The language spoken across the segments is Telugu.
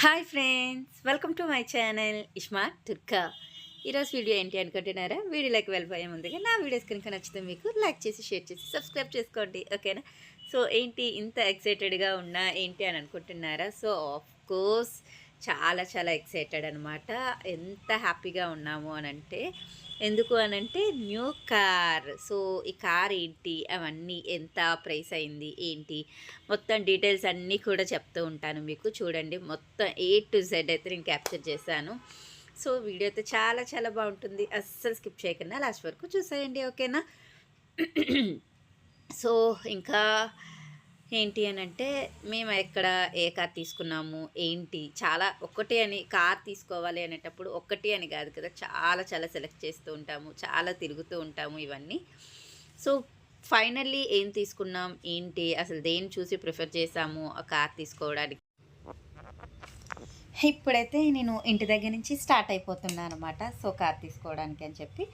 Hi friends, welcome to my channel Ishma Turka. ఈరోజు వీడియో ఏంటి అనుకుంటున్నారా? వీడియోలోకి వెళ్ళిపోయే ముందుగా నా వీడియోస్ కనుక నచ్చితే మీకు లైక్ చేసి షేర్ చేసి సబ్స్క్రైబ్ చేసుకోండి, ఓకేనా? సో ఏంటి ఇంత ఎక్సైటెడ్గా ఉన్నా ఏంటి అని అనుకుంటున్నారా? సో ఆఫ్ కోర్స్ చాలా చాలా ఎక్సైటెడ్ అనమాట. ఎంత హ్యాపీగా ఉన్నాము అని అంటే, ఎందుకు అనంటే న్యూ కార్. సో ఈ కార్ ఏంటి, అవన్నీ ఎంత ప్రైస్ అయింది ఏంటి, మొత్తం డీటెయిల్స్ అన్నీ కూడా చెప్తూ ఉంటాను మీకు. చూడండి, మొత్తం A to Z అయితే నేను క్యాప్చర్ చేశాను. సో వీడియో అయితే చాలా చాలా బాగుంటుంది, అస్సలు స్కిప్ చేయకుండా లాస్ట్ వరకు చూసేయండి, ఓకేనా? సో ఇంకా ఏంటి అని అంటే, మేము ఎక్కడ ఏ కార్ తీసుకున్నాము ఏంటి, చాలా ఒక్కటే అని కార్ తీసుకోవాలి అనేటప్పుడు ఒక్కటి అని కాదు కదా, చాలా చాలా సెలెక్ట్ చేస్తూ ఉంటాము, చాలా తిరుగుతూ ఉంటాము ఇవన్నీ. సో ఫైనల్లీ ఏం తీసుకున్నాం ఏంటి, అసలు దేన్ని చూసి ప్రిఫర్ చేసాము ఆ కార్ తీసుకోవడానికి, ఇప్పుడైతే నేను ఇంటి దగ్గర నుంచి స్టార్ట్ అయిపోతున్నాను అనమాట. సో కార్ తీసుకోవడానికి అని చెప్పి,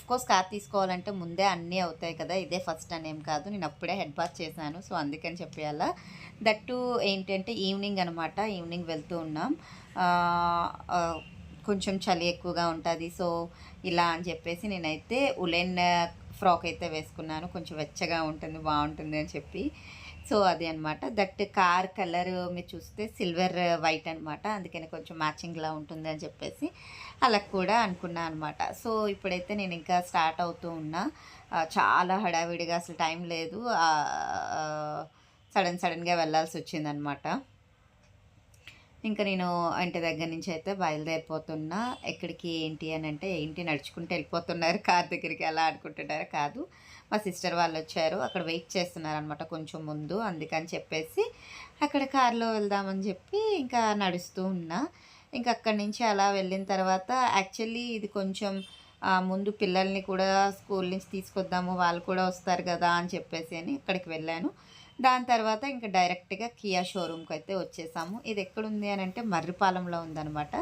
కోర్స్ కార్ తీసుకోవాలంటే ముందే అన్నీ అవుతాయి కదా, ఇదే ఫస్ట్ అనేం కాదు. నేను అప్పుడే హెడ్ బాత్ చేశాను, సో అందుకని చెప్పి అలా. దట్టు ఏంటంటే ఈవినింగ్ అనమాట, ఈవినింగ్ వెళ్తూ ఉన్నాం. కొంచెం చలి ఎక్కువగా ఉంటుంది, సో ఇలా అని చెప్పేసి నేనైతే ఉలెన్ ఫ్రాక్ అయితే వేసుకున్నాను, కొంచెం వెచ్చగా ఉంటుంది, బాగుంటుంది అని చెప్పి. సో అది అనమాట. దట్ కార్ కలర్ మీరు చూస్తే సిల్వర్ వైట్ అనమాట, అందుకని కొంచెం మ్యాచింగ్లా ఉంటుంది అని చెప్పేసి అలా కూడా అనుకున్నా అనమాట. సో ఇప్పుడైతే నేను ఇంకా స్టార్ట్ అవుతూ ఉన్నా. చాలా హడావిడిగా, అసలు టైం లేదు, సడన్గా వెళ్ళాల్సి వచ్చిందనమాట. ఇంకా నేను ఇంటి దగ్గర నుంచి అయితే బయలుదేరిపోతున్నా. ఎక్కడికి ఏంటి అని అంటే, ఏంటి నడుచుకుంటూ వెళ్ళిపోతున్నారు కార్ దగ్గరికి అలా అనుకుంటున్నారా? కాదు, మా సిస్టర్ వాళ్ళు వచ్చారు, అక్కడ వెయిట్ చేస్తున్నారనమాట కొంచెం ముందు, అందుకని చెప్పేసి అక్కడ కార్లో వెళ్దామని చెప్పి ఇంకా నడుస్తూ ఉన్నా. ఇంకా అక్కడి నుంచి అలా వెళ్ళిన తర్వాత, యాక్చువల్లీ ఇది కొంచెం ముందు పిల్లల్ని కూడా స్కూల్ నుంచి తీసుకొద్దాము, వాళ్ళు కూడా వస్తారు కదా అని చెప్పేసి అని ఇక్కడికి వెళ్ళాను. దాని తర్వాత ఇంకా డైరెక్ట్గా కియా షోరూమ్కి అయితే వచ్చేసాము. ఇది ఎక్కడుంది అని అంటే మర్రిపాలెంలో ఉందనమాట.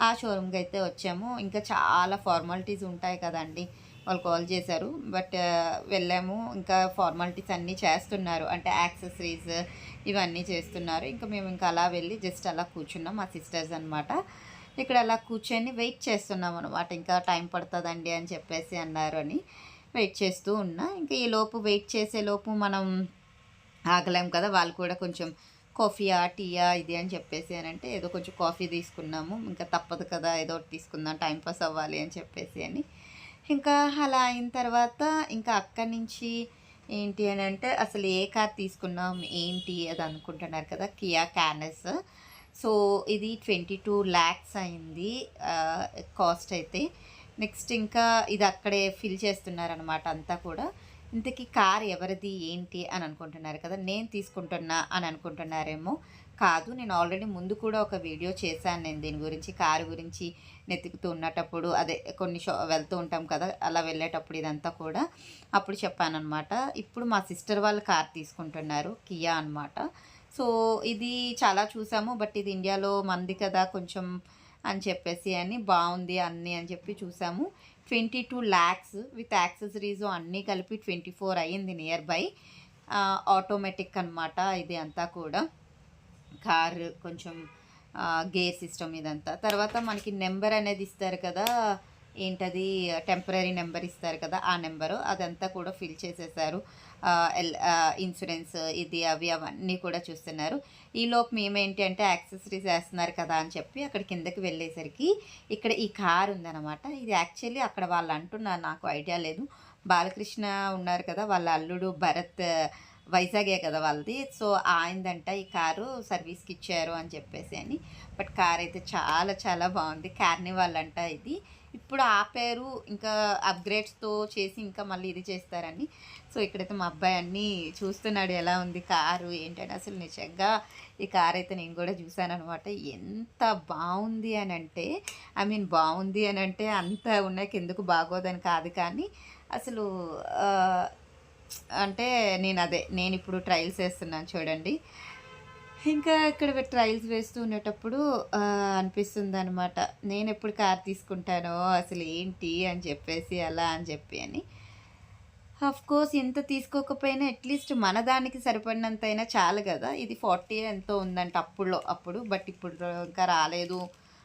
ఆ షోరూమ్కి అయితే వచ్చాము. ఇంకా చాలా ఫార్మాలిటీస్ ఉంటాయి కదండి, వాళ్ళు కాల్ చేశారు, బట్ వెళ్ళాము. ఇంకా ఫార్మాలిటీస్ అన్నీ చేస్తున్నారు, అంటే యాక్సెసరీస్ ఇవన్నీ చేస్తున్నారు. ఇంకా మేము ఇంకా అలా వెళ్ళి జస్ట్ అలా కూర్చున్నాం, మా సిస్టర్స్ అనమాట. ఇక్కడ అలా కూర్చొని వెయిట్ చేస్తున్నాం అనమాట. ఇంకా టైం పడుతుందండి అని చెప్పేసి అన్నారు అని వెయిట్ చేస్తూ ఉన్నా. ఇంకా ఈ లోపు వెయిట్ చేసేలోపు మనం ఆగలేం కదా, వాళ్ళు కూడా కొంచెం కాఫీయా టీయా ఇది అని చెప్పేసి అని అంటే, ఏదో కొంచెం కాఫీ తీసుకున్నాము, ఇంకా తప్పదు కదా ఏదో ఒకటి తీసుకుందాం, టైంపాస్ అవ్వాలి అని చెప్పేసి అని. ఇంకా అలా అయిన తర్వాత ఇంకా అక్కడి నుంచి ఏంటి అని అంటే, అసలు ఏ కార్ తీసుకున్నాం ఏంటి అది అనుకుంటున్నారు కదా, కియా క్యానస్. సో ఇది 22 lakhs అయింది కాస్ట్ అయితే. నెక్స్ట్ ఇంకా ఇది అక్కడే ఫిల్ చేస్తున్నారనమాట అంతా కూడా. ఇంతకీ కార్ ఎవరిది ఏంటి అని అనుకుంటున్నారు కదా, నేను తీసుకుంటున్నా అని అనుకుంటున్నారేమో. కాదు, నేను ఆల్రెడీ ముందు కూడా ఒక వీడియో చేశాను నేను దీని గురించి, కారు గురించి నెతుకుతూ ఉన్నటప్పుడు, అదే కొన్ని వెళ్తూ ఉంటాం కదా, అలా వెళ్ళేటప్పుడు ఇదంతా కూడా అప్పుడు చెప్పానమాట. ఇప్పుడు మా సిస్టర్ వాళ్ళు కార్ తీసుకుంటున్నారు, కియా అనమాట. సో ఇది చాలా చూసాము, బట్ ఇది ఇండియాలో మంది కదా కొంచెం అని చెప్పేసి అని, బాగుంది అన్నీ అని చెప్పి చూసాము. 22 lakhs విత్ యాక్సెసరీస్ అన్నీ కలిపి 24 అయ్యింది నియర్ బై. ఆటోమేటిక్ అనమాట ఇది అంతా కూడా, కార్ కొంచెం గేర్ సిస్టమ్ ఇదంతా. తర్వాత మనకి నెంబర్ అనేది ఇస్తారు కదా, ఏంటది టెంపరీ నెంబర్ ఇస్తారు కదా, ఆ నెంబరు అదంతా కూడా ఫిల్ చేసేసారు. ఇన్సూరెన్స్ ఇది అవి అవన్నీ కూడా చూస్తున్నారు. ఈలోపు మేమేంటి అంటే యాక్సెసరీస్ వేస్తున్నారు కదా అని చెప్పి అక్కడ కిందకి వెళ్ళేసరికి ఇక్కడ ఈ కార్ ఉందన్నమాట. ఇది యాక్చువల్లీ అక్కడ వాళ్ళు అంటున్నారు, నాకు ఐడియా లేదు, బాలకృష్ణ ఉన్నారు కదా, వాళ్ళ అల్లుడు భరత్, వైజాగే కదా వాళ్ళది. సో ఆయనదంట ఈ కారు సర్వీస్కి ఇచ్చారు అని చెప్పేసి అని. బట్ కార్ అయితే చాలా చాలా బాగుంది, కార్నివాల్ అంట ఇది. ఇప్పుడు ఆపారు, ఇంకా అప్గ్రేడ్స్తో చేసి ఇంకా మళ్ళీ ఇది చేస్తారని. సో ఇక్కడైతే మా అబ్బాయి అన్నీ చూస్తున్నాడు, ఎలా ఉంది కారు ఏంటంటే. అసలు నిజంగా ఈ కార్ అయితే నేను కూడా చూశాను అనమాట, ఎంత బాగుంది అని అంటే, ఐ మీన్ బాగుంది అని అంటే అంత ఉన్నాక ఎందుకు బాగోదని కాదు, కానీ అసలు అంటే నేను ఇప్పుడు ట్రయల్స్ వేస్తున్నాను చూడండి. ఇంకా ఇక్కడ ట్రయల్స్ వేస్తూ ఉండేటప్పుడు అనిపిస్తుంది అనమాట, నేను ఎప్పుడు కార్ తీసుకుంటానో అసలు ఏంటి అని చెప్పేసి అలా అని చెప్పి అని. ఆఫ్‌కోర్స్ ఇంత తీసుకోకపోయినా అట్‌లీస్ట్ మన దానికి సరిపడినంతైనా చాలు గదా! ఇది 40 ఎంతో ఉందంట అప్పుడు. బట్ ఇప్పుడు ఇంకా రాలేదు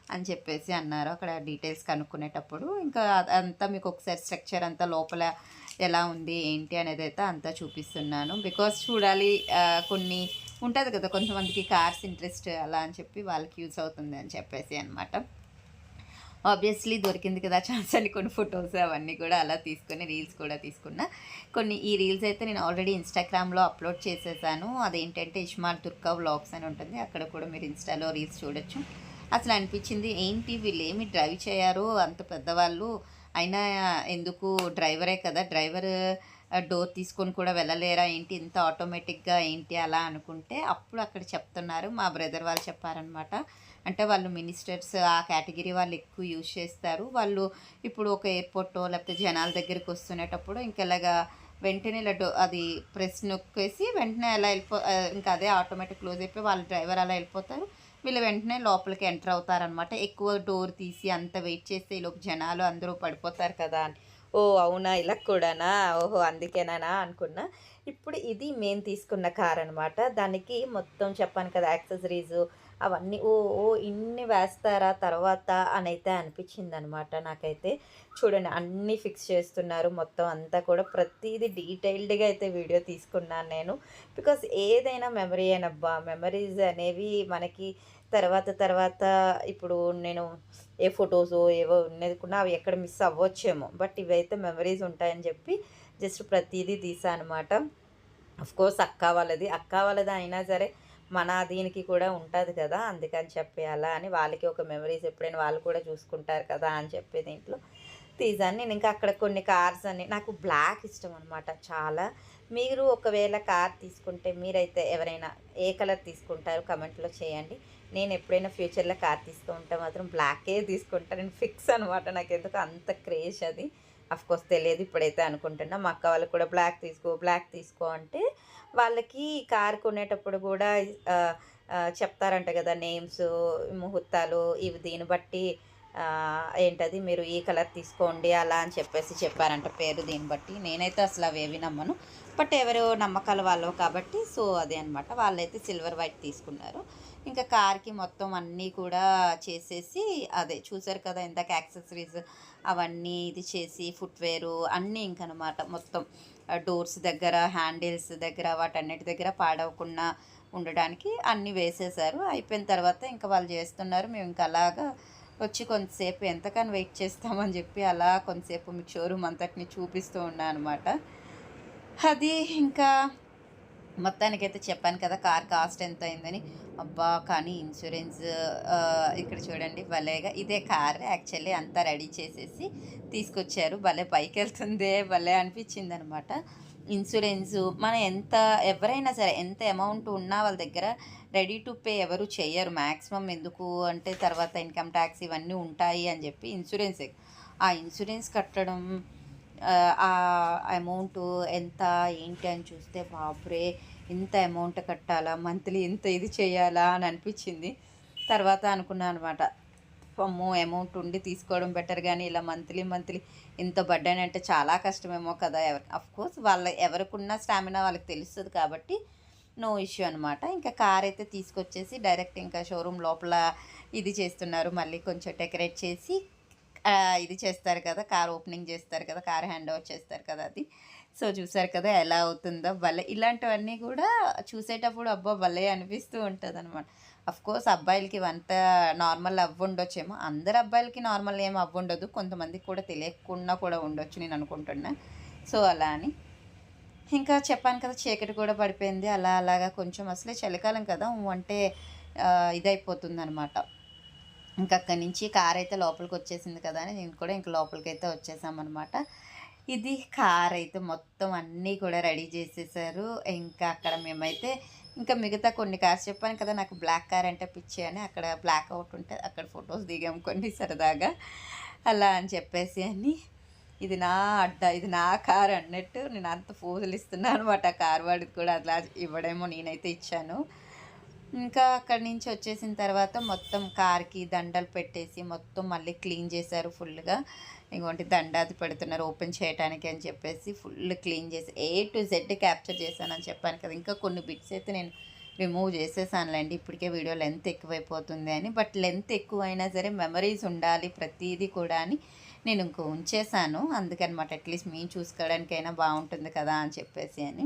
అని చెప్పేసి అన్నారు. అక్కడ డీటెయిల్స్ కనుక్కునేటప్పుడు. ఇంకా అదంతా మీకు ఒకసారి స్ట్రక్చర్ అంతా లోపల ఎలా ఉంది, ఏంటి అనేదైతే అంతా చూపిస్తున్నాను. బికాజ్ చూడాలి కొన్ని ఉంటది కదా! కొంతమందికి కార్స్ ఇంట్రెస్ట్ అలా అని చెప్పి వాళ్ళకి యూజ్ అవుతుంది అని చెప్పేసి అనమాట. ఆబ్వియస్లీ దొరికింది కదా ఛాన్స్ అని కొన్ని ఫొటోస్ అవన్నీ కూడా అలా తీసుకొని రీల్స్ కూడా తీసుకున్నా. ఈ రీల్స్ అయితే నేను ఆల్రెడీ ఇన్‌స్టాగ్రామ్‌లో అప్లోడ్ చేసేసాను. అదేంటంటే ఇష్మాల్ తుర్కా వ్లాగ్స్ అని ఉంటుంది. అక్కడ కూడా మీరు ఇన్‌స్టాలో రీల్స్ చూడొచ్చు. అసలు అనిపించింది ఏంటి వీళ్ళేమి డ్రైవ్ చేయరు అంత పెద్దవాళ్ళు. అయినా ఎందుకు డ్రైవరే కదా! డోర్ తీసుకొని కూడా వెళ్ళలేరా ఏంటి ఇంత ఆటోమేటిక్‌గా ఏంటి అలా అనుకుంటే అప్పుడు అక్కడ చెప్తున్నారు. మా బ్రదర్ వాళ్ళు చెప్పారనమాట. అంటే వాళ్ళు మినిస్టర్స్ ఆ కేటగిరీ వాళ్ళు ఎక్కువ యూజ్ చేస్తారు. వాళ్ళు ఇప్పుడు ఒక ఎయిర్‌పోర్టో లేకపోతే జనాల దగ్గరికి వస్తునేటప్పుడు ఇలాగా వెంటనే ఇలా అది ప్రెస్ నొక్కేసి వెంటనే అలా ఇంకా అదే ఆటోమేటిక్ క్లోజ్ అయిపోయి వాళ్ళ డ్రైవర్ అలా వెళ్ళిపోతారు. వీళ్ళు వెంటనే లోపలికి ఎంటర్ అవుతారనమాట. ఎక్కువ డోర్ తీసి అంత వెయిట్ చేస్తే ఈలోపు జనాలు అందరూ పడిపోతారు కదా అని. ఓహ్! అవునా! ఇలా కూడానా? ఓహో! అందుకేనా అనుకున్నా. ఇప్పుడు ఇది మేము తీసుకున్న కార్ అనమాట. దానికి మొత్తం చెప్పాను కదా యాక్సెసరీసు అవన్నీ ఇన్ని వేస్తారా తర్వాత అనైతే అనిపించిందనమాట నాకైతే. చూడండి అన్నీ ఫిక్స్ చేస్తున్నారు. మొత్తం అంతా కూడా ప్రతీది డీటెయిల్డ్‌గా అయితే వీడియో తీసుకున్నాను నేను. బికాజ్ ఏదైనా మెమరీయేనబ్బా! మెమరీస్ అనేవి మనకి తర్వాత ఇప్పుడు నేను ఏ ఫోటోసో ఏవో ఉన్నదుకున్నా అవి ఎక్కడ మిస్ అవ్వచ్చేమో. బట్ ఇవైతే మెమరీస్ ఉంటాయని చెప్పి జస్ట్ ప్రతీదీ తీసా అనమాట. ఆఫ్‌కోర్స్ అక్క వాళ్ళది అయినా సరే మన దీనికి కూడా ఉంటది కదా! అందుకని చెప్పి అలా అని వాళ్ళకి ఒక మెమరీస్ ఎప్పుడైనా వాళ్ళు కూడా చూసుకుంటారు కదా! అని చెప్పి దీంట్లో తీసాను. నేను ఇంకా అక్కడ కొన్ని కార్స్ అని నాకు బ్లాక్ ఇష్టం అనమాట చాలా. మీరు ఒకవేళ కార్ తీసుకుంటే మీరైతే ఎవరైనా ఏ కలర్ తీసుకుంటారో కమెంట్‌లో చేయండి. నేను ఎప్పుడైనా ఫ్యూచర్‌లో కార్ తీసుకుంటే మాత్రం బ్లాకే తీసుకుంటా. నేను ఫిక్స్ అనమాట. నాకెందుకో అంత క్రేజ్ అది. ఆఫ్‌కోర్స్ తెలియదు. ఇప్పుడైతే అనుకుంటున్నా. మా అక్క వాళ్ళు కూడా బ్లాక్ తీసుకో అంటే వాళ్ళకి కార్ కొనేటప్పుడు కూడా ఆహ్, చెప్తారంట కదా! నేమ్స్, ముహూర్తాలు ఇవి దీన్ని బట్టి ఏంటది మీరు ఈ కలర్ తీసుకోండి అలా అని చెప్పేసి చెప్పారంట పేరు దీన్ని బట్టి. నేనైతే అసలు అవేవి నమ్మను. బట్ ఎవరు నమ్మకాలు వాళ్ళవి కాబట్టి సో అదే అనమాట. వాళ్ళైతే సిల్వర్ వైట్ తీసుకున్నారు. ఇంకా కార్‌కి మొత్తం అన్నీ కూడా చేసేసి అదే చూసారు కదా! ఇందాక యాక్సెసరీస్ అవన్నీ ఇది చేసి ఫుట్‌వేరు అన్నీ ఇంకనమాట మొత్తం. డోర్స్ దగ్గర, హ్యాండిల్స్ దగ్గర వాటన్నిటి దగ్గర పాడవకుండా ఉండడానికి అన్నీ వేసేశారు. అయిపోయిన తర్వాత ఇంకా వాళ్ళు చేస్తున్నారు. మేము ఇంకా అలాగా వచ్చి కొంతసేపు ఎంతకని వెయిట్ చేస్తామని చెప్పి అలా కొంతసేపు మీకు షోరూమ్ అంతటిని చూపిస్తూ ఉన్నా అనమాట. అది ఇంకా మొత్తానికైతే చెప్పాను కదా కార్ కాస్ట్ ఎంత అయిందని. అబ్బా! కానీ ఇన్సూరెన్స్ ఇక్కడ చూడండి భలేగా ఇదే కార్ యాక్చువల్లీ అంతా రెడీ చేసేసి తీసుకొచ్చారు. భలే పైకెళ్తుందే భలే అనిపించిందనమాట. ఇన్సూరెన్సు మనం ఎవరైనా సరే ఎంత అమౌంట్ ఉన్నా వాళ్ళ దగ్గర రెడీ టు పే ఎవరు చెయ్యరు మ్యాక్సిమం. ఎందుకు అంటే తర్వాత ఇన్‌కమ్ ట్యాక్స్ ఇవన్నీ ఉంటాయి అని చెప్పి ఇన్సూరెన్సే. ఆ ఇన్సూరెన్స్ కట్టడం ఆ అమౌంటు ఎంత ఏంటి అని చూస్తే బాబురే! ఇంత అమౌంట్ కట్టాలా? మంత్లీ ఇంత ఇది చేయాలా? అని అనిపించింది. తర్వాత అనుకున్నాను అనమాట. అమ్మో! అమౌంట్ ఉండి తీసుకోవడం బెటర్ గానీ ఇలా మంత్లీ ఇంత బర్డెన్ అంటే చాలా కష్టమేమో కదా! ఆఫ్‌కోర్స్ ఎవరికున్న స్టామినా వాళ్ళకి తెలుస్తది కాబట్టి నో ఇష్యూ అనమాట. ఇంకా కార్ అయితే తీసుకొచ్చేసి డైరెక్ట్ ఇంకా షోరూమ్ లోపల ఇది చేస్తున్నారు. మళ్ళీ కొంచెం డెకరేట్ చేసి ఇది చేస్తారు కదా! కార్ ఓపెనింగ్ చేస్తారు కదా! కార్ హ్యాండ్ ఓవర్ చేస్తారు కదా! అది. సో, చూసారు కదా ఎలా అవుతుందో భలే! ఇలాంటివన్నీ కూడా చూసేటప్పుడు అబ్బా! భలే అనిపిస్తూ ఉంటదనమాట. ఆఫ్‌కోర్స్ అబ్బాయిలకి ఇవంతా నార్మల్ అవ్వుండొచ్చేమో. అందరు అబ్బాయిలకి నార్మల్ ఏమి అవ్వుండదు. కొంతమందికి కూడా తెలియకుండా కూడా ఉండొచ్చు నేను అనుకుంటున్నా. సో, అలా అని. ఇంకా చెప్పాను కదా! చీకటి కూడా పడిపోయింది. అలాగా కొంచెం అసలే చలికాలం కదా! అంటే ఇదైపోతుందనమాట. ఇంక అక్కడి నుంచి కారైతే లోపలికొచ్చేసింది కదా అని నేను కూడా ఇంక లోపలికైతే వచ్చేసామనమాట. ఇది కారైతే మొత్తం అన్నీ కూడా రెడీ చేసేసారు. ఇంకా అక్కడ మేమైతే ఇంకా మిగతా కొన్ని కార్స్ చెప్పాను కదా నాకు బ్లాక్ కార్ అంటే పిచ్చి అని. అక్కడ బ్లాక్ అవుట్ ఉంటే అక్కడ ఫొటోస్ దిగాము కొన్ని సరదాగా. అలా అని చెప్పేసి అని ఇది నా ఇది నా కార్ అన్నట్టు నేను అంత ఫోజులు ఇస్తున్నా అనమాట. కార్ వాడికి కూడా అలా ఇవ్వడేమో నేనైతే ఇచ్చాను. ఇంకా అక్కడి నుంచి వచ్చేసిన తర్వాత మొత్తం కార్కి దండలు పెట్టేసి మొత్తం మళ్ళీ క్లీన్ చేశారు ఫుల్గా. ఇంకోటి దండ అది పెడుతున్నారు ఓపెన్ చేయడానికి అని చెప్పేసి ఫుల్ క్లీన్ చేసి A to Z క్యాప్చర్ చేశానని చెప్పాను కదా. ఇంకా కొన్ని బిట్స్ అయితే నేను రిమూవ్ చేసేసానులేండి, ఇప్పటికే వీడియో లెంత్ ఎక్కువైపోతుంది అని. బట్ లెంత్ ఎక్కువైనా సరే మెమరీస్ ఉండాలి ప్రతిదీ కూడా అని నేను ఇంకో ఉంచేసాను. అందుకనమాట అట్లీస్ట్ మేము చూసుకోవడానికైనా బాగుంటుంది కదా అని చెప్పేసి అని.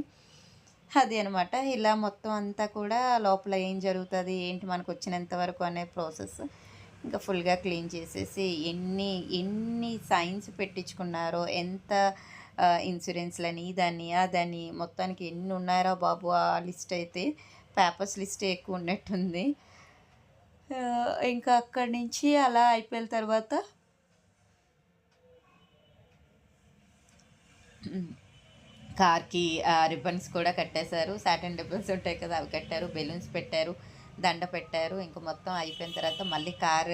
అది అనమాట. ఇలా మొత్తం అంతా కూడా లోపల ఏం జరుగుతుంది ఏంటి మనకు వచ్చినంత వరకు అనే ప్రాసెస్ ఇంకా ఫుల్గా క్లీన్ చేసేసి ఎన్ని ఎన్ని సైన్స్ పెట్టించుకున్నారో, ఎంత ఇన్సూరెన్స్లని ఇదని అదని మొత్తానికి ఎన్ని ఉన్నారో బాబు. ఆ లిస్ట్ అయితే పేపర్స్ లిస్ట్ ఎక్కువ ఉన్నట్టుంది. ఇంకా అక్కడి నుంచి అలా అయిపోయిన తర్వాత కార్కి రిబ్బన్స్ కూడా కట్టేశారు. సాటిన్ రిబ్బన్స్ ఉంటాయి కదా, అవి కట్టారు, బెలూన్స్ పెట్టారు, దండ పెట్టారు. ఇంక మొత్తం అయిపోయిన తర్వాత మళ్ళీ కార్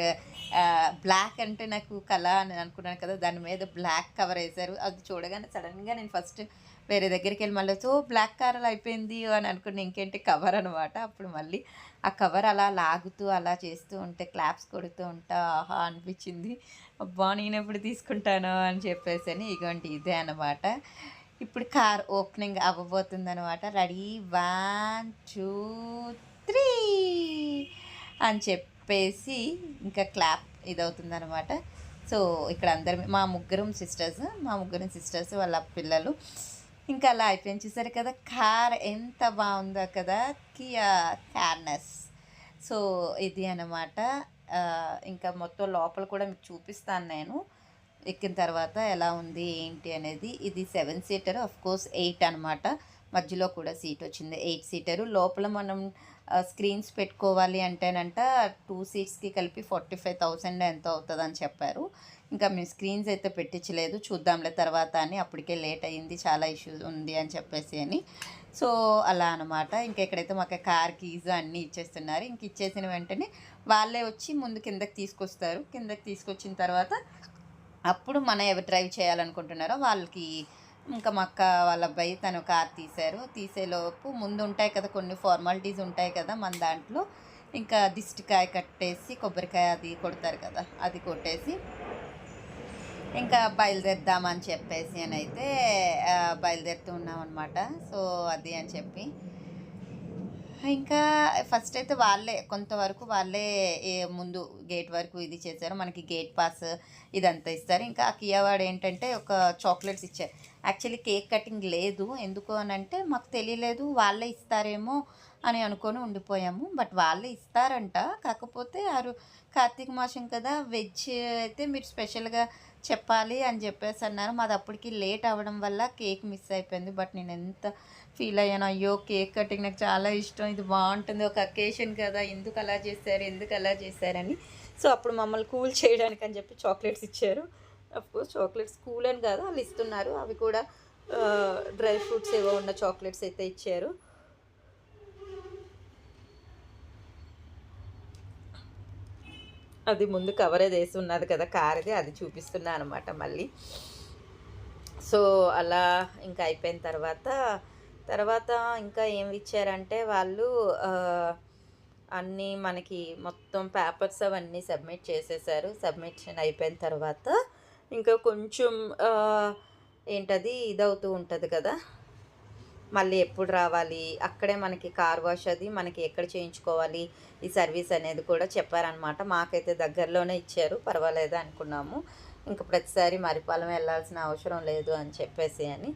బ్లాక్ అంటే నాకు కళ అని అనుకున్నాను కదా, దాని మీద బ్లాక్ కవర్ వేశారు. అది చూడగానే సడన్గా నేను ఫస్ట్ వేరే దగ్గరికి వెళ్ళి మళ్ళీ బ్లాక్ కార్ అలా అయిపోయింది అని అనుకున్న, ఇంకేంటి కవర్ అనమాట. అప్పుడు మళ్ళీ ఆ కవర్ అలా లాగుతూ అలా చేస్తూ ఉంటే క్లాప్స్ కొడుతూ ఉంటా ఆహా అనిపించింది. అబ్బా నేను ఎప్పుడు తీసుకుంటాను అని చెప్పేసి అని. ఇగోండి ఇదే అనమాట. ఇప్పుడు కార్ ఓపెనింగ్ అవ్వబోతుంది అనమాట. రెడీ 1 2 3 అని చెప్పేసి ఇంకా క్లాప్ ఇదవుతుంది అనమాట. సో ఇక్కడ అందరం మా ముగ్గురం సిస్టర్స్ వాళ్ళ పిల్లలు ఇంకా అలా అయిపోయింది. చూసారు కదా కార్ ఎంత బాగుందో కదా, కియా కార్నెస్. సో ఇది అనమాట. ఇంకా మొత్తం లోపల కూడా మీకు చూపిస్తాను నేను ఎక్కిన తర్వాత ఎలా ఉంది ఏంటి అనేది. ఇది 7 సీటర్, కోర్స్ 8 అనమాట. మధ్యలో కూడా సీట్ వచ్చింది 8 సీటరు. లోపల మనం స్క్రీన్స్ పెట్టుకోవాలి అంటేనంట 2 సీట్స్కి కలిపి 45,000 ఎంతో అవుతుందని చెప్పారు. ఇంకా మేము స్క్రీన్స్ అయితే పెట్టించలేదు, చూద్దాంలే తర్వాత అని. అప్పటికే లేట్ అయ్యింది, చాలా ఇష్యూస్ ఉంది అని చెప్పేసి అని. సో అలా అనమాట. ఇంకా ఇక్కడైతే మాకు కార్ కీస్ అన్నీ ఇచ్చేస్తున్నారు. ఇంక ఇచ్చేసిన వెంటనే వాళ్ళే వచ్చి ముందు కిందకి తీసుకొస్తారు. కిందకి తీసుకొచ్చిన తర్వాత అప్పుడు మనం ఎవరు డ్రైవ్ చేయాలనుకుంటున్నారో వాళ్ళకి, ఇంకా మా అక్క వాళ్ళ అబ్బాయి తను కార్ తీసేలోపు ముందు ఉంటాయి కదా కొన్ని ఫార్మాలిటీస్ ఉంటాయి కదా మన దాంట్లో. ఇంకా దిష్టికాయ కట్టేసి కొబ్బరికాయ అది కొడతారు కదా, అది కొట్టేసి ఇంకా బయలుదేరుదామని చెప్పేసి అని అయితే బయలుదేరుతూ ఉన్నాం అనమాట. సో అది అని చెప్పి ఇంకా ఫస్ట్ అయితే కొంతవరకు వాళ్ళే ముందు గేట్ వరకు ఇది చేశారు. మనకి గేట్ పాస్ ఇదంతా ఇస్తారు. ఇంకా ఆ కియా వాడు ఏంటంటే ఒక చాక్లెట్స్ ఇచ్చారు. యాక్చువల్లీ కేక్ కటింగ్ లేదు, ఎందుకు అని అంటే మాకు తెలియలేదు, వాళ్ళే ఇస్తారేమో అని అనుకొని ఉండిపోయాము. బట్ వాళ్ళే ఇస్తారంట. కాకపోతే కార్తీక మాసం కదా, వెజ్ అయితే మీరు స్పెషల్గా చెప్పాలి అని చెప్పేసి అన్నారు. మాది అప్పటికి లేట్ అవ్వడం వల్ల కేక్ మిస్ అయిపోయింది. బట్ నేను ఎంత ఫీల్ అయ్యాను, అయ్యో కేక్ కటింగ్ నాకు చాలా ఇష్టం, ఇది బాగుంటుంది, ఒక అకేషన్ కదా, ఎందుకు అలా చేశారని. సో అప్పుడు మమ్మల్ని కూల్ చేయడానికి అని చెప్పి చాక్లెట్స్ ఇచ్చారు. అఫ్కోర్స్ చాక్లెట్స్ కూల్ అని కాదు, వాళ్ళు ఇస్తున్నారు. అవి కూడా డ్రై ఫ్రూట్స్ ఏవో ఉన్న చాక్లెట్స్ అయితే ఇచ్చారు. అది ముందు కవరేజ్ వేసి ఉన్నది కదా కార్ది, అది చూపిస్తున్నా అనమాట మళ్ళీ. సో అలా ఇంకా అయిపోయిన తర్వాత ఇంకా ఏం ఇచ్చారంటే వాళ్ళు అన్నీ మనకి మొత్తం పేపర్స్ అవన్నీ సబ్మిట్ చేసేసారు. సబ్మిషన్ అయిపోయిన తర్వాత ఇంకా కొంచెం ఏంటది ఇదవుతూ ఉంటుంది కదా, మళ్ళీ ఎప్పుడు రావాలి, అక్కడే మనకి కార్ వాష్ అది మనకి ఎక్కడ చేయించుకోవాలి ఈ సర్వీస్ అనేది కూడా చెప్పారనమాట. మాకైతే దగ్గరలోనే ఇచ్చారు, పర్వాలేదు అనుకున్నాము. ఇంకా ప్రతిసారి మరిపాలెం వెళ్ళాల్సిన అవసరం లేదు అని చెప్పేసి అని.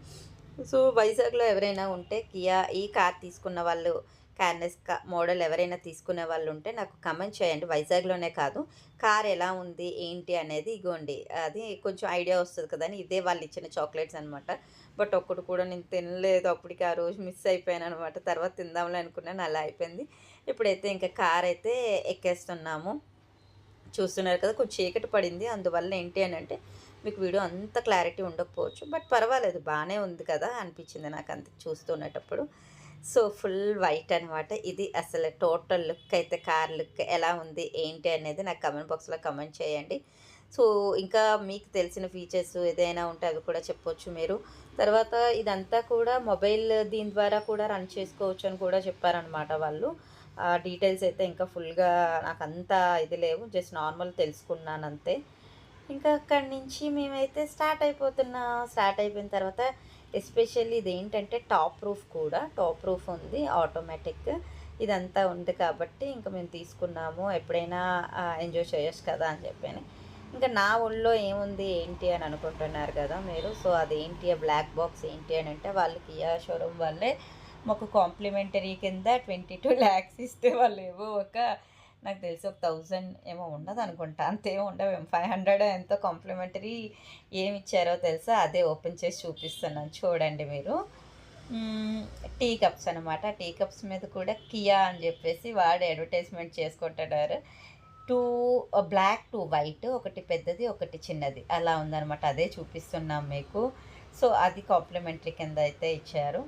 సో వైజాగ్లో ఎవరైనా ఉంటే కియా ఈ కార్ తీసుకున్న వాళ్ళు, కార్నెస్ మోడల్ ఎవరైనా తీసుకునే వాళ్ళు ఉంటే నాకు కమెంట్ చేయండి. వైజాగ్లోనే కాదు, కార్ ఎలా ఉంది ఏంటి అనేది. ఇగోండి అది కొంచెం ఐడియా వస్తుంది కదా అని. ఇదే వాళ్ళు ఇచ్చిన చాక్లెట్స్ అనమాట. బట్ ఒక్కటి కూడా నేను తినలేదు, అప్పటికి ఆ రోజు మిస్ అయిపోయాను అనమాట. తర్వాత తిందాంలే అనుకున్నాను, అలా అయిపోయింది. ఇప్పుడైతే ఇంకా కార్ అయితే ఎక్కేస్తున్నాము. చూస్తున్నారు కదా కొంచెం చీకటి పడింది, అందువల్ల ఏంటి అని అంటే మీకు వీడియో అంత క్లారిటీ ఉండకపోవచ్చు. బట్ పర్వాలేదు, బాగానే ఉంది కదా అనిపించింది నాకు అంత చూస్తున్నప్పుడు. సో ఫుల్ వైట్ అనమాట. ఇది అసలు టోటల్ లుక్ అయితే, కార్ లుక్ ఎలా ఉంది ఏంటి అనేది నాకు కమెంట్ బాక్స్లో కమెంట్ చేయండి. సో ఇంకా మీకు తెలిసిన ఫీచర్స్ ఏదైనా ఉంటే అవి కూడా చెప్పొచ్చు మీరు. తర్వాత ఇదంతా కూడా మొబైల్ దీని ద్వారా కూడా రన్ చేసుకోవచ్చు అని కూడా చెప్పారనమాట వాళ్ళు. డీటెయిల్స్ అయితే ఇంకా ఫుల్గా నాకు అంత ఇది లేవు, జస్ట్ నార్మల్ తెలుసుకున్నాను అంతే. ఇంకా అక్కడి నుంచి మేమైతే స్టార్ట్ అయిపోయిన తర్వాత ఎస్పెషల్లీ ఇదేంటంటే టాప్ రూఫ్ కూడా, టాప్ రూఫ్ ఉంది ఆటోమేటిక్, ఇదంతా ఉంది కాబట్టి ఇంకా మేము తీసుకున్నాము. ఎప్పుడైనా ఎంజాయ్ చేయొచ్చు కదా అని చెప్పాను. ఇంకా నా ఒళ్ళో ఏముంది ఏంటి అని అనుకుంటున్నారు కదా మీరు. సో అదేంటి ఆ బ్లాక్ బాక్స్ ఏంటి అని అంటే, వాళ్ళు కియా షోరూమ్ వాళ్ళే మాకు కాంప్లిమెంటరీ కింద 22 lakhs ఇస్తే వాళ్ళు ఏవో ఒక, నాకు తెలిసి ఒక 1000 ఏమో ఉండదు అనుకుంటా, అంతేమో ఉండవేమో, 500 ఎంతో కాంప్లిమెంటరీ ఏమి ఇచ్చారో తెలుసా, అదే ఓపెన్ చేసి చూపిస్తున్నాను చూడండి మీరు. టీ కప్స్ అనమాట. టీ కప్స్ మీద కూడా కియా అని చెప్పేసి వాడు అడ్వర్టైజ్మెంట్ చేసుకుంటున్నారు. టూ బ్లాక్, టూ వైట్, ఒకటి పెద్దది ఒకటి చిన్నది అలా ఉందనమాట, అదే చూపిస్తున్నాం మీకు. సో అది కాంప్లిమెంటరీ కింద అయితే ఇచ్చారు.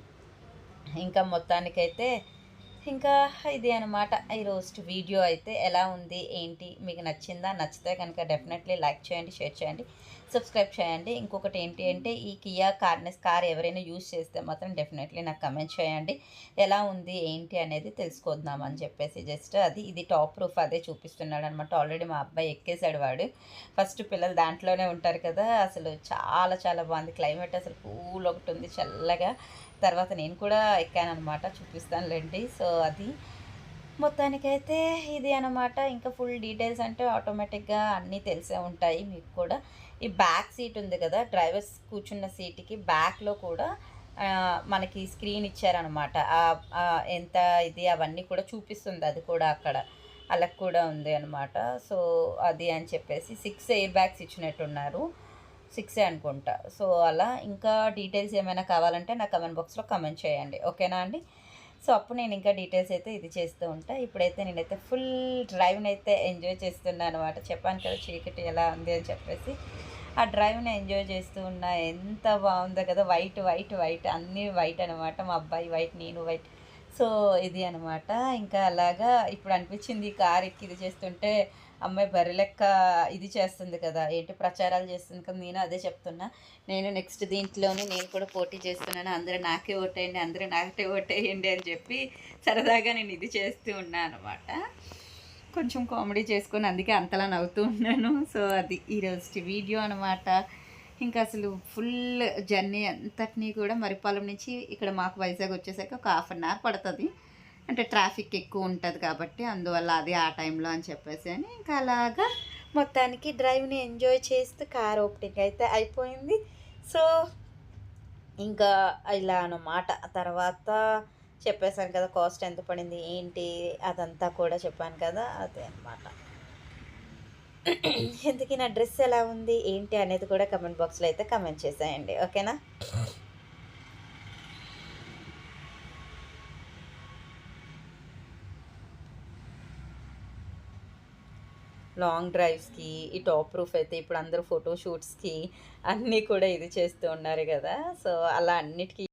ఇంకా మొత్తానికైతే ఇంకా ఇది అనమాట ఈరోజు వీడియో అయితే. ఎలా ఉంది ఏంటి, మీకు నచ్చిందా? నచ్చితే కనుక డెఫినెట్లీ లైక్ చేయండి, షేర్ చేయండి, సబ్స్క్రైబ్ చేయండి. ఇంకొకటి ఏంటి అంటే, ఈ కియా కార్ ఎవరైనా యూజ్ చేస్తే మాత్రం డెఫినెట్లీ నాకు కమెంట్ చేయండి, ఎలా ఉంది ఏంటి అనేది తెలుసుకుందామని చెప్పేసి. జస్ట్ అది, ఇది టాప్ రూఫ్ అదే చూపిస్తున్నాడు అనమాట. ఆల్రెడీ మా అబ్బాయి ఎక్కేసాడు, వాడు ఫస్ట్ పిల్లలు దాంట్లోనే ఉంటారు కదా. అసలు చాలా చాలా బాగుంది క్లైమేట్, అసలు కూల్ ఒకటి ఉంది చల్లగా. తర్వాత నేను కూడా ఎక్కానమాట, చూపిస్తానులేండి. సో అది మొత్తానికైతే ఇది అనమాట. ఇంకా ఫుల్ డీటెయిల్స్ అంటే ఆటోమేటిక్గా అన్నీ తెలిసే ఉంటాయి మీకు కూడా. ఈ బ్యాక్ సీట్ ఉంది కదా, డ్రైవర్స్ కూర్చున్న సీట్కి బ్యాక్లో కూడా మనకి స్క్రీన్ ఇచ్చారనమాట. ఎంత ఇది అవన్నీ కూడా చూపిస్తుంది, అది కూడా అక్కడ అలా కూడా ఉంది అనమాట. సో అది అని చెప్పేసి 6 ఎయిర్ బ్యాగ్స్ ఇచ్చినట్టున్నారు, 6 అనుకుంటా. సో అలా ఇంకా డీటెయిల్స్ ఏమైనా కావాలంటే నా కమెంట్ బాక్స్లో కమెంట్ చేయండి, ఓకేనా అండి. సో అప్పుడు నేను ఇంకా డీటెయిల్స్ అయితే ఇది చేస్తూ ఉంటా. ఇప్పుడైతే నేనైతే ఫుల్ డ్రైవ్ని అయితే ఎంజాయ్ చేస్తున్నాను అనమాట. చెప్పాను కదా చీకటి ఎలా ఉంది అని చెప్పేసి, ఆ డ్రైవ్ని ఎంజాయ్ చేస్తూ ఉన్నా. ఎంత బాగుందో కదా, వైట్ వైట్ వైట్ అన్నీ వైట్ అనమాట. మా అబ్బాయి వైట్, నేను వైట్. సో ఇది అనమాట. ఇంకా అలాగా ఇప్పుడు అనిపించింది కార్ ఎక్కి ఇది చేస్తుంటే, అమ్మాయి బర్రెలెక్క ఇది చేస్తుంది కదా, ఏంటి ప్రచారాలు చేస్తుంది కదా, నేను అదే చెప్తున్నా. నేను నెక్స్ట్ దీంట్లోనే నేను కూడా పోటీ చేస్తున్నాను, అందరూ నాకే ఓటేయండి, అందరూ నాకే ఓటేయండి అని చెప్పి సరదాగా నేను ఇది చేస్తూ ఉన్నాను అనమాట. కొంచెం కామెడీ చేసుకొని అందుకే అంతలా నవ్వుతూ ఉన్నాను. సో అది ఈరోజు వీడియో అనమాట. ఇంకా అసలు ఫుల్ జర్నీ అంతటినీ కూడా మరిపాలెం నుంచి ఇక్కడ మాకు వైజాగ్ వచ్చేసరికి ఒక 1/2 పడుతుంది. అంటే ట్రాఫిక్ ఎక్కువ ఉంటుంది కాబట్టి, అందువల్ల అది ఆ టైంలో అని చెప్పేసి అని ఇంకా అలాగా మొత్తానికి డ్రైవ్ని ఎంజాయ్ చేస్తూ కార్ ఓపెనింగ్ అయితే అయిపోయింది. సో ఇంకా ఇలా అన్నమాట. తర్వాత చెప్పేశాను కదా కాస్ట్ ఎంత పడింది ఏంటి అదంతా కూడా చెప్పాను కదా, అదే అనమాట. ఇంతకీ నా డ్రెస్ ఎలా ఉంది ఏంటి అనేది కూడా కమెంట్ బాక్స్లో అయితే కమెంట్ చేసేయండి, ఓకేనా. లాంగ్ డ్రైవ్స్కి ఈ టాప్ ప్రూఫ్ అయితే ఇప్పుడు అందరూ ఫోటోషూట్స్కి అన్నీ కూడా ఇది చేస్తూ ఉన్నారు కదా. సో అలా అన్నిటికీ